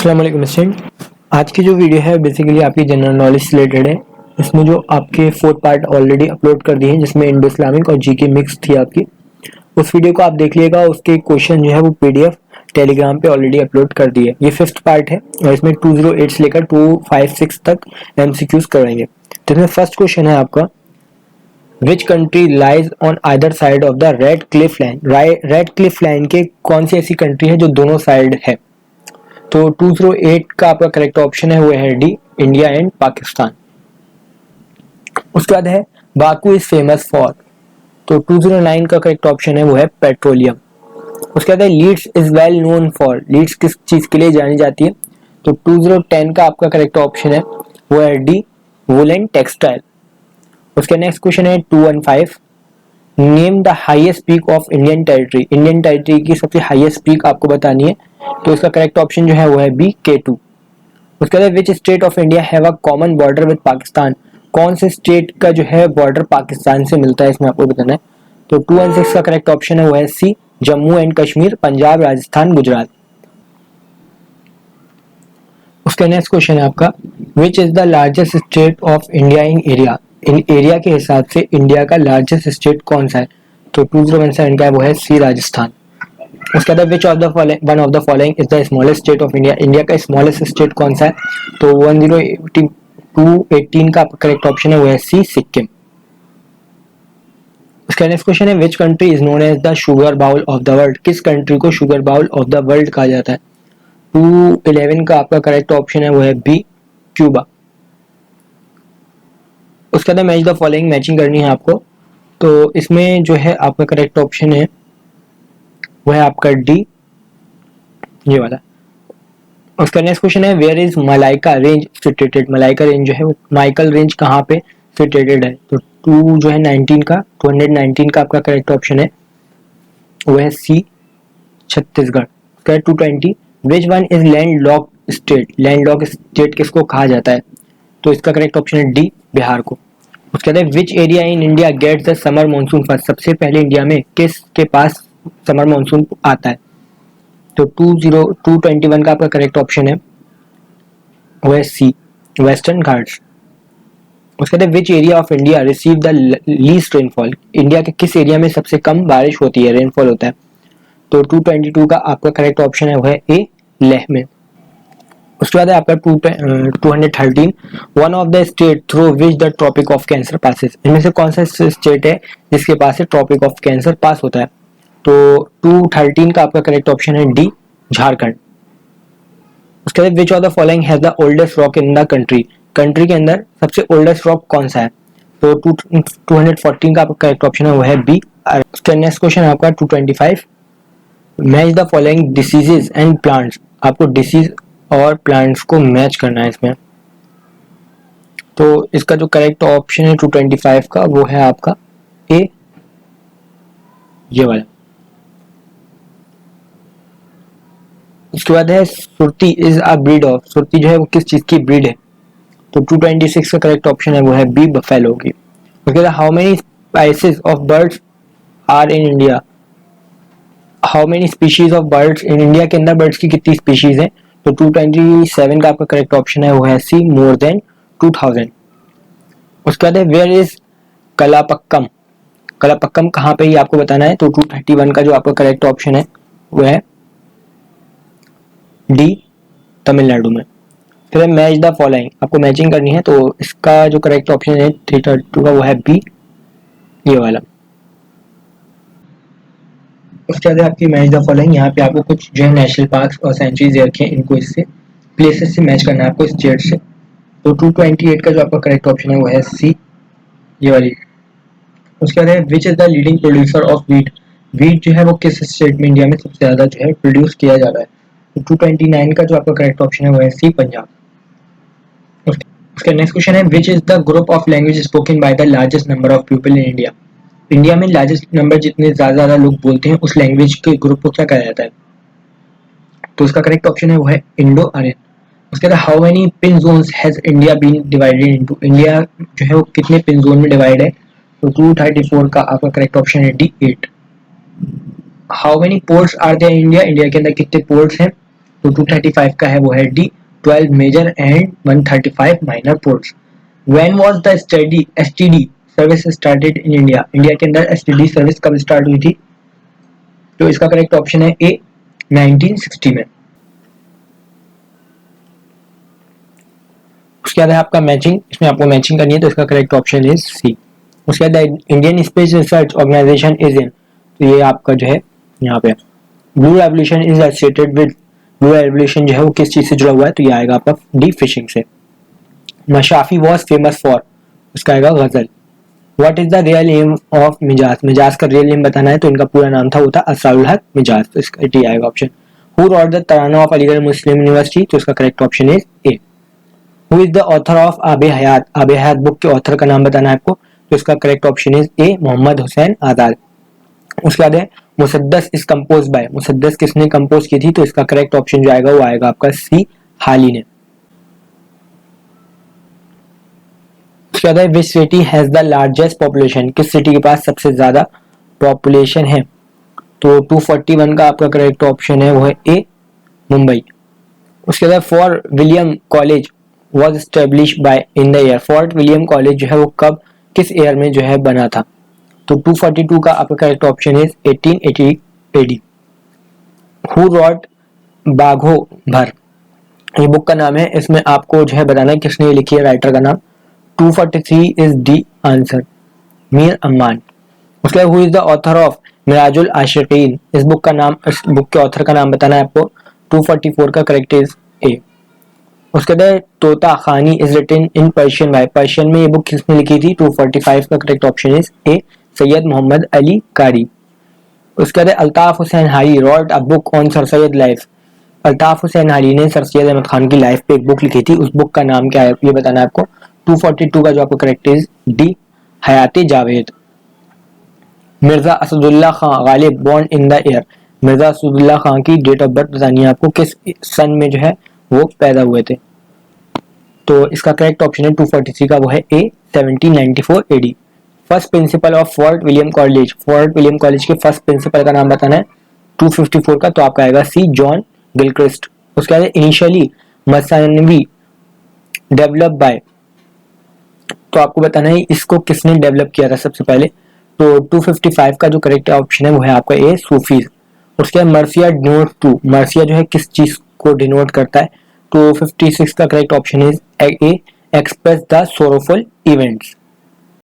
अस्सलाम वालेकुम स्टूडेंट। आज की जो वीडियो है बेसिकली आपकी जनरल नॉलेज से रिलेटेड है। इसमें जो आपके 4 पार्ट ऑलरेडी अपलोड कर दिए हैं, जिसमें इंडो इस्लामिक और जीके मिक्स थी आपकी। उस वीडियो को आप देख लीजिएगा। उसके क्वेश्चन जो है वो पीडीएफ टेलीग्राम पे ऑलरेडी अपलोड कर दिए। ये 5th पार्ट है और इसमें 208 से लेकर 256 तक एमसीक्यूज कराएंगे। तो इसमें फर्स्ट क्वेश्चन है आपका, which country lies on either side of the red Cliff line. Red Cliff line के कौन सी ऐसी कंट्री है जो दोनों साइड है? तो 208 का आपका करेक्ट ऑप्शन है वो है डी, इंडिया एंड पाकिस्तान। उसके बाद है बाकू इज फेमस फॉर। तो 209 का करेक्ट ऑप्शन है वो है पेट्रोलियम। उसके बाद है Leeds is well known for. Leeds किस चीज के लिए जानी जाती है? तो 2010 का आपका करेक्ट ऑप्शन है वो है डी, वुलन टेक्सटाइल। उसके नेक्स्ट क्वेश्चन है 215, name the highest peak of Indian territory. Indian territory की सबसे हाईएस्ट पीक आपको बतानी है। तो इसका करेक्ट ऑप्शन जो है वो है बी, K2। उसके बाद which state of India have a common border with Pakistan. कौन से स्टेट का जो है बॉर्डर पाकिस्तान से मिलता है, इसमें आपको बताना है। तो 216 का करेक्ट ऑप्शन है वो है सी, जम्मू एंड कश्मीर, पंजाब, राजस्थान, गुजरात। उसका नेक्स्ट क्वेश्चन है आपका, which is the largest state of India in area. In area के हिसाब से इंडिया का लार्जेस्ट स्टेट कौन सा है? तो 2017 का है वो है सी, राजस्थान। उसके बाद which of the one of the following is the smallest state of India. India का स्मॉलेस्ट स्टेट कौन सा है? तो 1018 का करेक्ट ऑप्शन है वो है सी, सिक्किम। उसका नेक्स्ट क्वेश्चन है, which country is known as the sugar bowl of the world. किस कंट्री को sugar bowl of the world कहा जाता है? 211 का आपका करेक्ट ऑप्शन है वो है बी, क्यूबा। उसके बाद मैच द फॉलोइंग, मैचिंग करनी है आपको। तो इसमें जो है आपका करेक्ट ऑप्शन है वो है आपका डी, ये वाला। उसका नेक्स्ट क्वेश्चन है, वेयर इज मलाइका रेंज सिचुएटेड। मलाइका रेंज जो है वो माइकल रेंज कहाँ पे सिचुएटेड है? तो 219 का आपका करेक्ट ऑप्शन है वो है सी, छत्तीसगढ़। उसका 220, which one is land lock state. Land lock state किसको कहा जाता है? तो इसका करेक्ट ऑप्शन है डी, बिहार को। उसके बाद which area in India gets the summer monsoon first. सबसे पहले इंडिया में किस के पास समर मानसून आता है? तो 221 का आपका करेक्ट ऑप्शन है वो है सी, वेस्टर्न घाट्स। उसके बाद which area of India receive the least rainfall. India के किस एरिया में सबसे कम बारिश होती है, रेनफॉल होता है? तो 222 का आपका करेक्ट ऑप्शन है वो है ए, लेह में। उसके बाद है आपका 213, one of the state through which the tropic of cancer passes. इनमें से कौन सा स्टेट है जिसके पास से ट्रॉपिक ऑफ कैंसर पास होता है? तो 213 का आपका करेक्ट ऑप्शन है डी, झारखंड। उसके बाद which of the following has the oldest rock in the country. Country के अंदर सबसे ओल्डेस्ट रॉक कौन सा है? तो 214 का आपका करेक्ट ऑप्शन है वो है बी। उसका नेक्स्ट क्वेश्चन है आपका 225, match the following diseases and plants. आपको डिसीज और प्लांट्स को मैच करना है इसमें। तो इसका जो करेक्ट ऑप्शन है 225 का वो है आपका ए, ये वाला। उसके बाद है Surti is a breed of. Surti जो है वो किस चीज की ब्रीड है? तो 226 का करेक्ट ऑप्शन है वो है बी, बफेलो की। उसके बाद how many spices of birds are in India. How many species of birds in India के अंदर बर्ड्स की कितनी स्पीशीज हैं? तो 227 का आपका करेक्ट ऑप्शन है वो है सी, मोर देन 2000। उसके बाद है वेयर इज कलापक्कम। कलापक्कम कहाँ पे ही आपको बताना है। तो 231 का जो आपका करेक्ट ऑप्शन है वो है डी, तमिलनाडु में। फिर मैच द फॉलोइंग, आपको मैचिंग करनी है। तो इसका जो करेक्ट ऑप्शन है 332 का वो है बी, ये वाला। उसके बाद आपकी मैच द फॉलोइंग, यहाँ पे आपको कुछ जो है नेशनल पार्क्स और सेंचुरीज रखे हैं, इनको इससे प्लेसेस से मैच करना है आपको, स्टेट से। तो 228 का जो आपका करेक्ट ऑप्शन है वो है सी, ये वाली। उसके बाद है which is the leading producer of wheat. Wheat जो है वो किस स्टेट में इंडिया में सबसे ज्यादा जो है प्रोड्यूस किया जा रहा है? तो 229 का जो आपका करेक्ट ऑप्शन है वो है सी, पंजाब। उसका नेक्स्ट क्वेश्चन है, which is the group of language spoken by the largest number of people in India. India में लार्जेस्ट नंबर जितने ज्यादा लोग बोलते हैं उस लैंग्वेज के ग्रुप को क्या कहा जाता है? तो उसका करेक्ट ऑप्शन है वो है इंडो आर्यन। उसके बाद how many pin zones has India been divided into. India जो है वो कितने पिन जोन में डिवाइड है? तो 234 का आपका करेक्ट ऑप्शन है D, 8। How many ports are there in India. India के अंदर कितने पोर्ट्स हैं? तो 235 का है वो है D, 12 major and 135 minor ports. When was the STD service started in India, India के अंदर एसटीडी सर्विस कब स्टार्ट हुई थी? तो इसका करेक्ट ऑप्शन है ए, 1960 में। उसके बाद है आपका मैचिंग, इसमें आपको मैचिंग करनी है, तो इसका करेक्ट ऑप्शन इज सी। उसके बाद Indian space research organisation is in, तो ये आपका जो है यहाँ पे blue revolution is associated with, blue revolution जो है वो किस चीज से जुड़ा हुआ है? तो ये आएगा आपका डी, फिशिंग से। मशाफी वॉज फेमस फॉर, उसका आएगा गजल। What is the real name of मिजाज, मिजाज का रियल नेम बताना है, तो इनका पूरा नाम था वो था असरारुल हक मिजाज, तो इसका डी आएगा option. Who wrote the tarana of Aligarh Muslim University, तो इसका correct option is A. Who is the author of Abe Hayat, Abe Hayat book के ऑथर का नाम बताना है आपको, तो इसका correct option is A, Mohammad Hussain Azad. उसके बाद है Musaddas is compose by, Musaddas किसने कंपोज की थी? तो इसका करेक्ट ऑप्शन जो आएगा वो आएगा आपका सी, हाली ने। उसके बाद है which city has the largest population, किस सिटी के पास सबसे ज्यादा पॉपुलेशन है? तो 241 का आपका करेक्ट ऑप्शन है वो है ए, मुंबई। उसके बाद Fort William College was establish by in the year, Fort William College जो है वो कब, किस ईयर में जो है बना था? तो 242 का आपका correct option is 1880 AD. Who wrote Bagho Bahar, ये बुक का नाम है, इसमें आपको जो है बताना है किसने लिखी है, राइटर का नाम। 243 is D answer, Mir Amman. उसके बाद who is the author of Mirajul Ashiqin, इस बुक का नाम, इस बुक के ऑथर का नाम बताना है आपको। 244 का करेक्ट इज ए। उसके बाद Tota Kahani is written in Persian by, Persian में ये बुक किसने लिखी थी? 245 का correct option is A, Syed Mohammad Ali Qari. उसके बाद Altaf Hussain Hali wrote a book on sir Syed life, Altaf Hussain Hali ने सर सैयद अहमद खान की लाइफ पे एक बुक लिखी थी, उस बुक का नाम क्या है ये बताना है आपको। 242 का जो आपको correct is D, Hayate Javed. Mirza Asadullah Khan Ghalib born in the year, Mirza Asadullah Khan की डेट ऑफ बर्थ बतानी है आपको, किस सन में जो है वो पैदा हुए थे? तो इसका करेक्ट ऑप्शन है 243 का वो है A, 1794 AD. First principal of Fort William College, Fort William College के फर्स्ट प्रिंसिपल का नाम बताना है। 254 का तो आपका आएगा सी, जॉन गिलक्रिस्ट। उसके बाद इनिशियली मसानवी डेवलप बाय, तो आपको बताना है इसको किसने डेवलप किया था सबसे पहले। तो 255 का जो करेक्ट ऑप्शन है वो है आपका ए, सूफीज। उसके बाद मर्सिया डिनोट टू, मर्सिया जो है किस चीज को डिनोट करता है? तो 56 का correct option is A, express the sorrowful events.